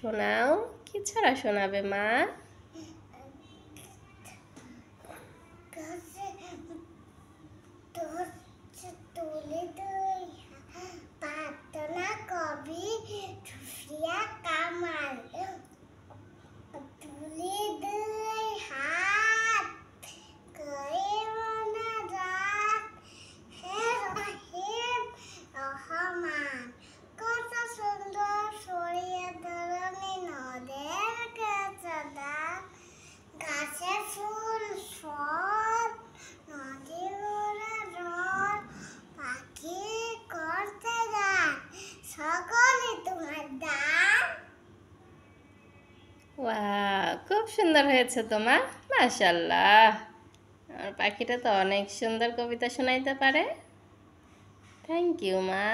শোনাও, কি ছড়া শোনাবে মা? প্রার্থনা কবি সুফিয়া কামাল। তুলে দুই হাত করে মনা রাত, হে রহিম রহমান। কত সুন্দর ছড়িয়ে ধরনি নদের কাছে দান, গাছে ফুল ফল নদী ভরা জল, পাখি করতে গান, সকলে তোমার দান। ওয়াও, খুব সুন্দর হয়েছে তো মা, মাশাআল্লাহ। আমার পাখিটা তো অনেক সুন্দর কবিতা শোনাইতে পারে। থ্যাংক ইউ মা।